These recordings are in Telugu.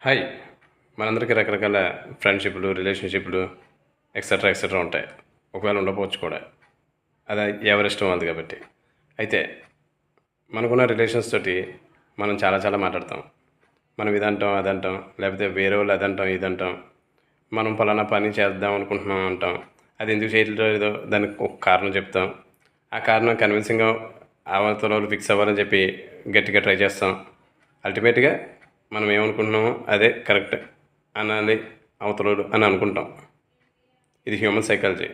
హాయ్! మనందరికీ రకరకాల ఫ్రెండ్‌షిప్‌లు, రిలేషన్‌షిప్‌లు ఎక్సెట్రా ఉంటాయి. ఒకవేళ ఉండకపోవచ్చు కూడా. అది ఎవరిష్టం వాళ్ళది కాబట్టి. అయితే మనకున్న రిలేషన్స్ తోటి మనం చాలా మాట్లాడతాం. మనం ఇదంటాం, అదంటాం. లేకపోతే వేరే వాళ్ళు అదంటాం, ఇదంటాం. మనం పలానా పని చేద్దాం అనుకుంటున్నాం అంటాం. అది ఎందుకు చేయట్లేదో దానికి ఒక కారణం చెప్తాం. ఆ కారణం కన్విన్సింగ్‌గా అవతల వాళ్ళు ఫిక్స్ అవ్వాలని చెప్పి గట్టిగా ట్రై చేస్తాం. అల్టిమేట్‌గా మనం ఏమనుకుంటున్నామో అదే కరెక్ట్ అనాలి అవతలోడు అని అనుకుంటాం. ఇది హ్యూమన్ సైకాలజీ.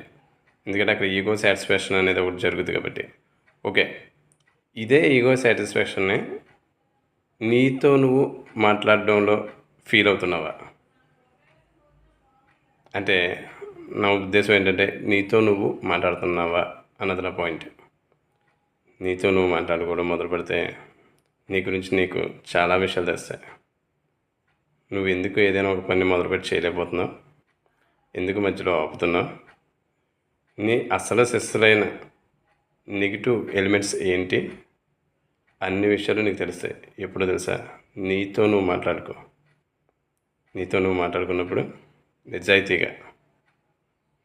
ఎందుకంటే అక్కడ ఈగో సాటిస్ఫాక్షన్ అనేది ఒకటి జరుగుతుంది కాబట్టి. ఓకే. ఇదే ఈగో సాటిస్ఫాక్షన్ని నీతో నువ్వు మాట్లాడడంలో ఫీల్ అవుతున్నావా? అంటే నా ఉద్దేశం ఏంటంటే నీతో నువ్వు మాట్లాడుతున్నావా అన్నది నా పాయింట్. నీతో నువ్వు మాట్లాడుకోవడం మొదలు పెడితే నీ గురించి నీకు చాలా విషయాలు తెలుస్తాయి. నువ్వు ఎందుకు ఏదైనా ఒక పని మొదలుపెట్టి చేయలేకపోతున్నావు? ఎందుకు మధ్యలో ఆపుతున్నావు? నీ అసలు సిస్సులైన నెగిటివ్ ఎలిమెంట్స్ ఏంటి? అన్ని విషయాలు నీకు తెలుస్తాయి. ఎప్పుడు తెలుసా? నీతో నువ్వు మాట్లాడుకో. నీతో నువ్వు మాట్లాడుకున్నప్పుడు నిజాయితీగా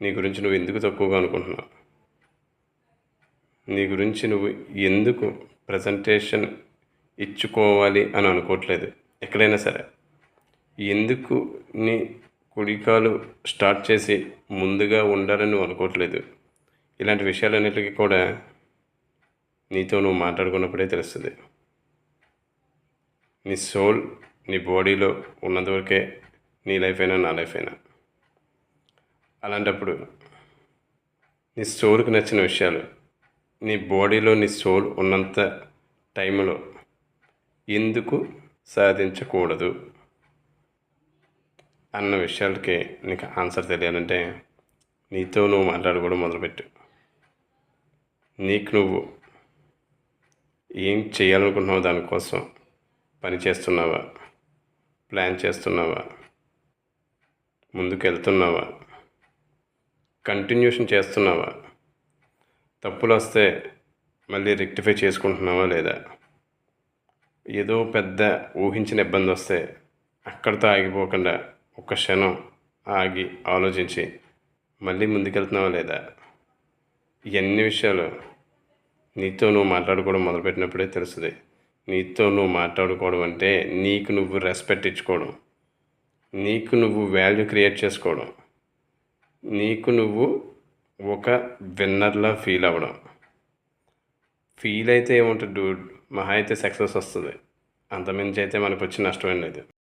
నీ గురించి నువ్వు ఎందుకు తక్కువగా అనుకుంటున్నావు? నీ గురించి నువ్వు ఎందుకు ప్రజెంటేషన్ ఇచ్చుకోవాలి అని అనుకోవట్లేదు ఎక్కడైనా సరే. ఎందుకు నీ కుడికాలు స్టార్ట్ చేసి ముందుగా ఉండాలని నువ్వు అనుకోవట్లేదు? ఇలాంటి విషయాలన్నిటికీ కూడా నీతో నువ్వు మాట్లాడుకున్నప్పుడే తెలుస్తుంది. నీ సోల్ నీ బాడీలో ఉన్నంతవరకే నీ లైఫ్ అయినా నా లైఫ్ అయినా. అలాంటప్పుడు నీ సోల్కి నచ్చిన విషయాలు నీ బాడీలో నీ సోల్ ఉన్నంత టైంలో ఎందుకు సాధించకూడదు అన్న విషయాలకి నీకు ఆన్సర్ తెలియాలంటే నీతో నువ్వు మాట్లాడుకోవడం మొదలుపెట్టు. నీకు నువ్వు ఏం చేయాలనుకుంటున్నావు, దానికోసం పని చేస్తున్నావా, ప్లాన్ చేస్తున్నావా, ముందుకు వెళ్తున్నావా, కంటిన్యూషన్ చేస్తున్నావా, తప్పులు వస్తే మళ్ళీ రెక్టిఫై చేసుకుంటున్నావా లేదా, ఏదో పెద్ద ఊహించిన ఇబ్బంది వస్తే అక్కడితో ఆగిపోకుండా ఒక క్షణం ఆగి ఆలోచించి మళ్ళీ ముందుకెళ్తున్నావా లేదా? ఇవన్నీ విషయాలు నీతో నువ్వు మాట్లాడుకోవడం మొదలుపెట్టినప్పుడే తెలుస్తుంది. నీతో నువ్వు మాట్లాడుకోవడం అంటే నీకు నువ్వు రెస్పెక్ట్ ఇచ్చుకోవడం, నీకు నువ్వు వాల్యూ క్రియేట్ చేసుకోవడం, నీకు నువ్వు ఒక విన్నర్లా ఫీల్ అవ్వడం. ఫీల్ అయితే ఏముంటుంది డూడ్, మహా అయితే సక్సెస్ వస్తుంది. అంతమించి అయితే మనకు వచ్చి నష్టం లేదు.